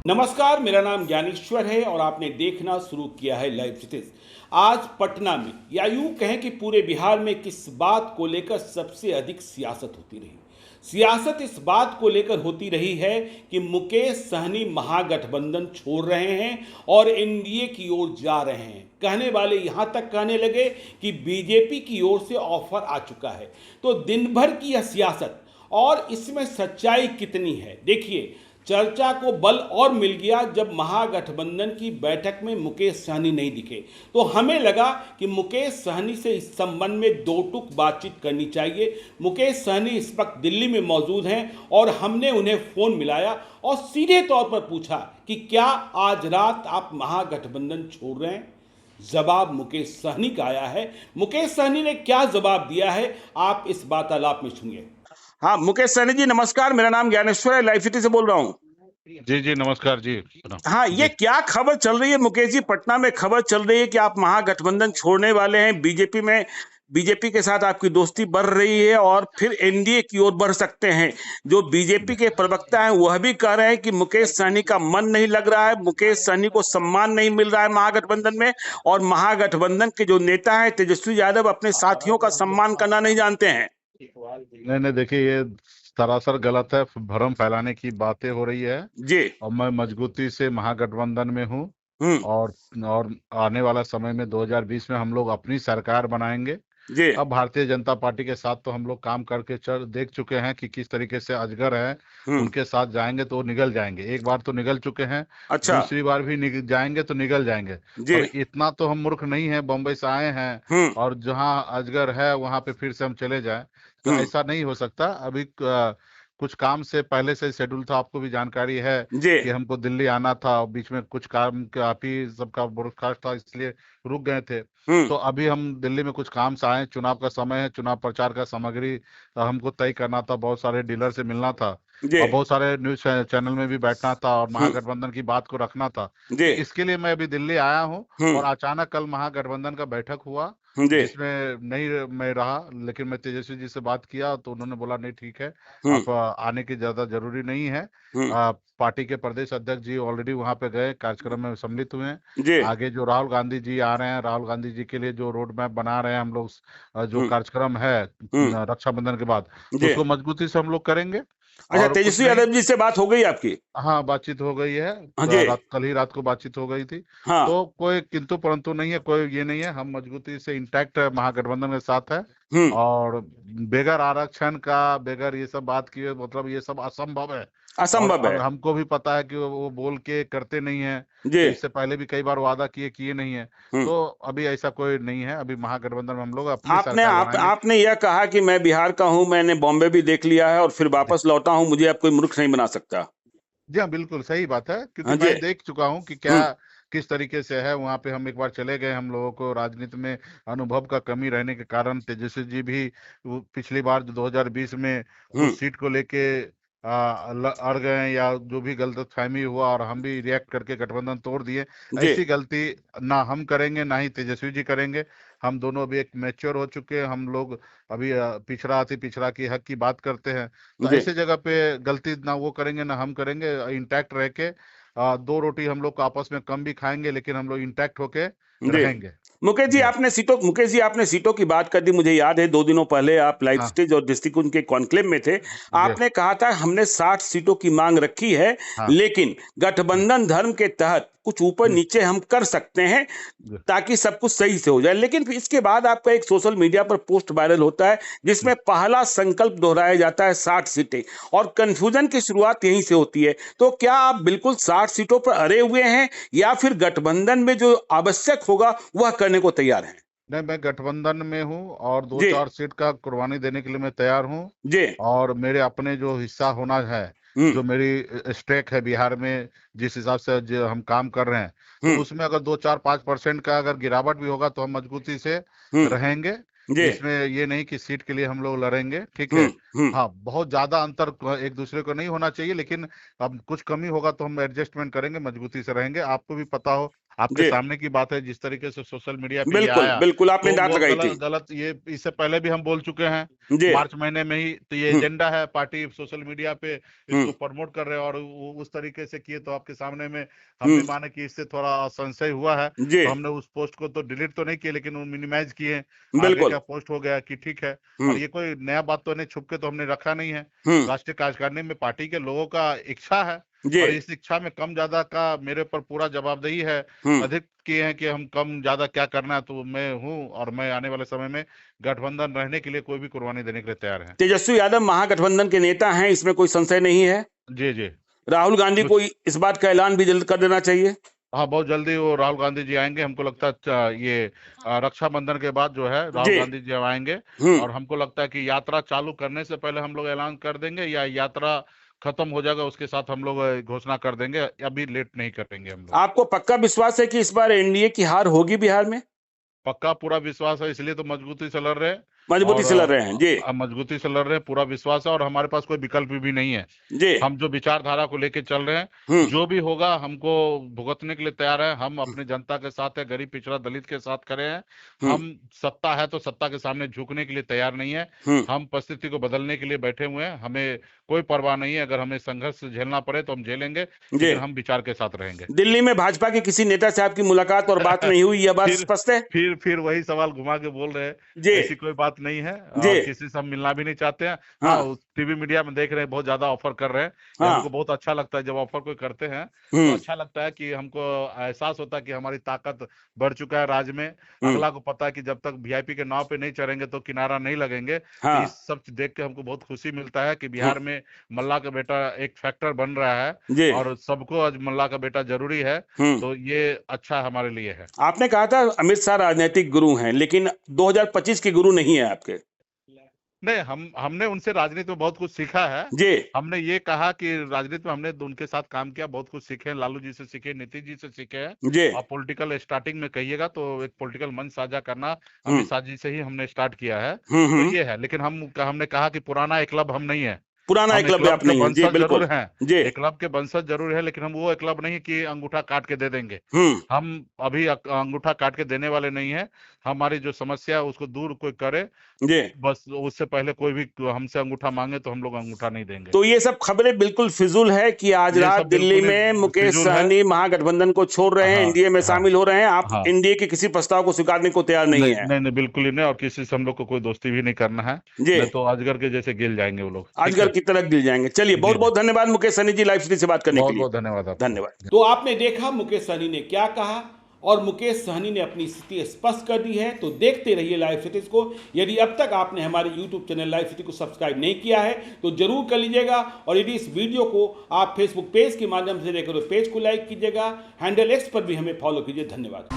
नमस्कार, मेरा नाम ज्ञानेश्वर है और आपने देखना शुरू किया है लाइव सिटीज। आज पटना में या यूं कहें कि पूरे बिहार में किस बात को लेकर सबसे अधिक सियासत होती रही। सियासत इस बात को लेकर होती रही है कि मुकेश सहनी महागठबंधन छोड़ रहे हैं और एनडीए की ओर जा रहे हैं। कहने वाले यहां तक कहने लगे कि बीजेपी की ओर से ऑफर आ चुका है। तो दिन भर की यह सियासत और इसमें सच्चाई कितनी है, देखिए। चर्चा को बल और मिल गया जब महागठबंधन की बैठक में मुकेश सहनी नहीं दिखे। तो हमें लगा कि मुकेश सहनी से इस संबंध में दो टूक बातचीत करनी चाहिए। मुकेश सहनी इस वक्त दिल्ली में मौजूद हैं और हमने उन्हें फोन मिलाया और सीधे तौर पर पूछा कि क्या आज रात आप महागठबंधन छोड़ रहे हैं। जवाब मुकेश सहनी का आया है। मुकेश सहनी ने क्या जवाब दिया है, आप इस वार्तालाप में सुनिए। हाँ, मुकेश सहनी जी नमस्कार, मेरा नाम ज्ञानेश्वर है, लाइव सिटी से बोल रहा हूँ। जी जी नमस्कार जी। हाँ, ये क्या खबर चल रही है मुकेश जी? पटना में खबर चल रही है कि आप महागठबंधन छोड़ने वाले हैं, बीजेपी में, बीजेपी के साथ आपकी दोस्ती बढ़ रही है और फिर एनडीए की ओर बढ़ सकते हैं। जो बीजेपी के प्रवक्ता हैं वह भी कह रहे हैं कि मुकेश सहनी का मन नहीं लग रहा है, मुकेश सहनी को सम्मान नहीं मिल रहा है महागठबंधन में, और महागठबंधन के जो नेता हैं तेजस्वी यादव अपने साथियों का सम्मान करना नहीं जानते हैं। नहीं नहीं, देखिए ये सरासर गलत है, भ्रम फैलाने की बातें हो रही है। जी। और मैं मजबूती से महागठबंधन में हूँ। हम्म। और आने वाला समय में 2020 में हम लोग अपनी सरकार बनाएंगे। जी। अब भारतीय जनता पार्टी के साथ तो हम लोग काम करके देख चुके हैं कि किस तरीके से अजगर है, उनके साथ जाएंगे तो वो निगल जाएंगे। एक बार तो निगल चुके हैं, अच्छा। दूसरी बार भी जाएंगे तो निगल जाएंगे। जी। अब इतना तो हम मूर्ख नहीं है, बम्बई से आए हैं और जहां अजगर है वहां पे फिर से हम चले जाएं, तो ऐसा नहीं हो सकता। अभी कुछ काम से पहले से शेड्यूल था, आपको भी जानकारी है जी। कि हमको दिल्ली आना था और बीच में कुछ काम का आप ही सबका ब्रॉडकास्ट था, इसलिए रुक गए थे। तो अभी हम दिल्ली में कुछ काम से आए, चुनाव का समय है, चुनाव प्रचार का सामग्री हमको तय करना था, बहुत सारे डीलर से मिलना था जी। और बहुत सारे न्यूज चैनल में भी बैठना था और महागठबंधन की बात को रखना था। जी। तो इसके लिए मैं अभी दिल्ली आया हूँ। और अचानक कल महागठबंधन का बैठक हुआ, जी। जिसमें नहीं मैं रहा, लेकिन मैं तेजस्वी जी से बात किया तो उन्होंने बोला नहीं ठीक है, आप आने की ज्यादा जरूरी नहीं है। पार्टी के प्रदेश अध्यक्ष जी ऑलरेडी वहां पे गए, कार्यक्रम में सम्मिलित हुए हैं। जी। आगे जो राहुल गांधी जी आ रहे हैं, राहुल गांधी जी के लिए जो रोड मैप बना रहे हैं हम लोग, जो कार्यक्रम है रक्षाबंधन के बाद, तो जी। उसको मजबूती से हम लोग करेंगे। अच्छा, और कुछ तेजस्वी नहीं, यादव जी से बात हो गई आपकी? हाँ बातचीत हो गई है। हाँ जी। कल ही रात को बातचीत हो गई थी। हाँ। तो कोई किंतु परंतु नहीं है, कोई ये नहीं है, हम मजबूती से इंटैक्ट है, महागठबंधन के साथ है। और बेगर आरक्षण का, बेगर ये सब बात की मतलब ये सब असंभव है। असंभव और है। हमको भी पता है कि वो बोल के करते नहीं है। जी। तो इससे पहले भी कई बार वादा किए नहीं है। तो अभी ऐसा कोई नहीं है, अभी महागठबंधन में हम लोग अपनी सरकार बनाएंगे। आपने यह कहा कि मैं बिहार का हूं, मैंने बॉम्बे भी देख लिया है और फिर वापस लौटा हूं, मुझे अब कोई मूर्ख नहीं बना सकता। जी हाँ, बिल्कुल सही बात है, क्योंकि हाँ जी। मैं देख चुका हूँ कि क्या किस तरीके से है वहां पे। हम एक बार चले गए, हम लोगों को राजनीति में अनुभव का कमी रहने के कारण तेजस्वी जी भी वो पिछली बार जो 2020 में कुछ सीट को लेके अड़ गए, या जो भी गलतफहमी हुआ और हम भी रिएक्ट करके गठबंधन तोड़ दिए। जी। ऐसी गलती ना हम करेंगे ना ही तेजस्वी जी करेंगे। हम दोनों अभी एक मैच्योर हो चुके हैं, हम लोग अभी पिछड़ा अति पिछड़ा की हक की बात करते हैं। तो जी। ऐसे जगह पे गलती ना वो करेंगे ना हम करेंगे। इंटैक्ट रह के दो रोटी हम लोग को आपस में कम भी खाएंगे, लेकिन हम लोग इंटैक्ट होके जी। रहेंगे। जी मुकेश जी आपने सीटों की बात कर दी। मुझे याद है 2 दिनों पहले आप लाइव हाँ स्टेज और दृष्टिकोण के कॉन्क्लेव में थे। जी आपने कहा था हमने 60 सीटों की मांग रखी है, हाँ लेकिन गठबंधन धर्म के तहत कुछ ऊपर हम्म, नीचे हम कर सकते हैं जी, ताकि सब कुछ सही से हो जाए। लेकिन फिर इसके बाद आपका एक सोशल मीडिया पर पोस्ट वायरल होता है जिसमें पहला संकल्प दोहराया जाता है 60 सीटें, और कंफ्यूजन की शुरुआत यहीं से होती है। तो क्या आप बिल्कुल 60 सीटों पर अड़े हुए हैं या फिर गठबंधन में जो आवश्यक होगा वह करने को तैयार हैं? नहीं, मैं गठबंधन में हूँ और दो जी। चार सीट का कुर्बानी देने के लिए मैं तैयार हूँ। जी। और मेरे अपने जो हिस्सा होना है, हम्म। जो मेरी स्टेक है बिहार में, जिस हिसाब से जो हम काम कर रहे हैं, तो हम्म। उसमें अगर 2 4 5% का अगर गिरावट भी होगा तो हम मजबूती से हम्म। रहेंगे। जी। इसमें ये नहीं कि सीट के लिए हम लोग लड़ेंगे, ठीक है। हम्म। हम्म। हाँ, बहुत ज्यादा अंतर एक दूसरे को नहीं होना चाहिए, लेकिन अब कुछ कमी होगा तो हम एडजस्टमेंट करेंगे, मजबूती से रहेंगे। आपको भी पता हो आपके जी सामने की बात है, जिस तरीके से सोशल मीडिया पे ये बिल्कुल आया, बिल्कुल आपने तो डांट वो लगाई थी। गलत ये इससे पहले भी हम बोल चुके हैं जी। मार्च महीने में ही। तो ये हम्म एजेंडा है, पार्टी सोशल मीडिया पे हम्म इसको प्रमोट कर रहे हैं और वो उस तरीके से किए, तो आपके सामने में हम भी हम्म माने कि इससे थोड़ा संशय हुआ है। जी तो हमने उस पोस्ट को तो डिलीट तो नहीं किए, लेकिन वो मिनिमाइज किए, आगे बिल्कुल। का पोस्ट हो गया कि ठीक है। और हम्म ये कोई नया बात तो नहीं, छुप के तो हमने रखा नहीं है। हम्म राष्ट्रीय कार्यकारिणी में पार्टी के लोगों का इच्छा है, जी और इस इच्छा में कम ज्यादा का मेरे पर पूरा जवाबदेही है। हम्म अधिक किए हैं कि हम कम ज्यादा क्या करना है, तो मैं हूँ, और मैं आने वाले समय में गठबंधन रहने के लिए कोई भी कुर्बानी देने के लिए तैयार है। तेजस्वी यादव महागठबंधन के नेता हैं, इसमें कोई संशय नहीं है। जी जी। राहुल गांधी को कुछ इस बात का ऐलान भी जल्द कर देना चाहिए। हाँ, बहुत जल्दी वो राहुल गांधी जी आएंगे, हमको लगता है ये रक्षाबंधन के बाद जो है राहुल जी गांधी जी आएंगे। हम्म और हमको लगता है कि यात्रा चालू करने से पहले हम लोग ऐलान कर देंगे, या यात्रा खत्म हो जाएगा उसके साथ हम लोग घोषणा कर देंगे। अभी लेट नहीं करेंगे हम लोग। आपको पक्का विश्वास है कि इस बार एनडीए की हार होगी बिहार में? पक्का पूरा विश्वास है, इसलिए तो मजबूती से लड़ रहे हैं। मजबूती और से लड़ रहे हैं जी। मजबूती से लड़ रहे हैं, पूरा विश्वास है, और हमारे पास कोई विकल्प भी नहीं है। जी हम जो विचारधारा को लेके चल रहे हैं, हम्म जो भी होगा हमको भुगतने के लिए तैयार है। हम अपनी जनता के साथ है, गरीब पिछड़ा दलित के साथ खड़े हैं। हम्म हम सत्ता है तो सत्ता के सामने झुकने के लिए तैयार नहीं है। हम्म हम परिस्थिति को बदलने के लिए बैठे हुए हैं। हमें कोई परवाह नहीं है, अगर हमें संघर्ष झेलना पड़े तो हम झेलेंगे, जी। लेकिन हम विचार के साथ रहेंगे। दिल्ली में भाजपा के किसी नेता से आपकी मुलाकात और बात नहीं हुई, यह बात फिर स्पष्ट है? फिर वही सवाल घुमा के बोल रहे हैं। जी ऐसी कोई बात नहीं है, जी और किसी से हम मिलना भी नहीं चाहते हैं। हाँ हाँ, टीवी मीडिया में देख रहे हैं बहुत ज्यादा ऑफर कर रहे हैं। ये हाँ हमको बहुत अच्छा लगता है, जब ऑफर कोई करते हैं तो हम्म अच्छा लगता है कि हमको एहसास होता है कि हमारी ताकत बढ़ चुका है राज्य में। हम्म अगला को पता है कि जब तक वीआईपी के नाव पे नहीं चढ़ेंगे तो किनारा नहीं लगेंगे। तो हाँ इस सब देख के हमको बहुत खुशी मिलता है कि हाँ बिहार में मल्ला का बेटा एक फैक्टर बन रहा है, जी और सबको आज मल्ला का बेटा जरूरी है। हम्म। तो ये अच्छा हमारे लिए है। आपने कहा था अमित शाह राजनीतिक गुरु हैं, लेकिन 2025 के गुरु नहीं है आपके। नहीं, हमने उनसे राजनीति में बहुत कुछ सीखा है। जी हमने ये कहा कि राजनीति में हमने उनके साथ काम किया, बहुत कुछ सीखे हैं। लालू जी से सीखे, नीतीश जी से सीखे हैं। जी और पॉलिटिकल स्टार्टिंग में कहिएगा तो एक पॉलिटिकल मंच साझा करना हम्म अमित शाह जी से ही हमने स्टार्ट किया है। तो हम्म। ये है, लेकिन हमने कहा कि पुराना एकलब हम नहीं है। पुराना हम एकलव्य एकलब आप के नहीं है जी वंशज जरूर बिल्कुल। हैं। जी एकलब के वंशज जरूर है, लेकिन हम वो एकलब नहीं कि अंगूठा काट के दे देंगे। हम्म हम अभी अंगूठा काट के देने वाले नहीं है। हमारी जो समस्या है उसको दूर कोई करे, जी। बस उससे पहले कोई भी हमसे अंगूठा मांगे तो हम लोग अंगूठा नहीं देंगे। तो ये सब खबरें बिल्कुल फिजूल है कि आज ये रात सब दिल्ली बिल्कुल में ही मुकेश फिजूल है। सहनी महागठबंधन को छोड़ रहे हैं, हाँ एनडीए में हाँ शामिल हो रहे हैं, आप हाँ। एनडीए के किसी प्रस्ताव को स्वीकारने को तैयार नहीं नहीं है? नहीं नहीं, बिल्कुल ही नहीं, और किसी से हम लोग को कोई दोस्ती भी नहीं करना है। जी नहीं तो अजगर के जैसे गिल जाएंगे वो लोग। ठीक अजगर है। की तरह गिर जाएंगे। चलिए बहुत जी जी। बहुत धन्यवाद मुकेश सहनी जी, लाइव सीरीज से बात करने के बहुत लिए। बहुत धन्यवाद आपको। धन्यवाद। तो आपने देखा मुकेश सहनी ने क्या कहा, और मुकेश सहनी ने अपनी स्थिति स्पष्ट कर दी है। तो देखते रहिए लाइव सिटीज को। यदि अब तक आपने हमारे यूट्यूब चैनल लाइव सिटी को सब्सक्राइब नहीं किया है तो जरूर कर लीजिएगा, और यदि इस वीडियो को आप फेसबुक पेज के माध्यम से देखकर तो पेज को लाइक कीजिएगा, हैंडल एक्स पर भी हमें फॉलो कीजिए। धन्यवाद।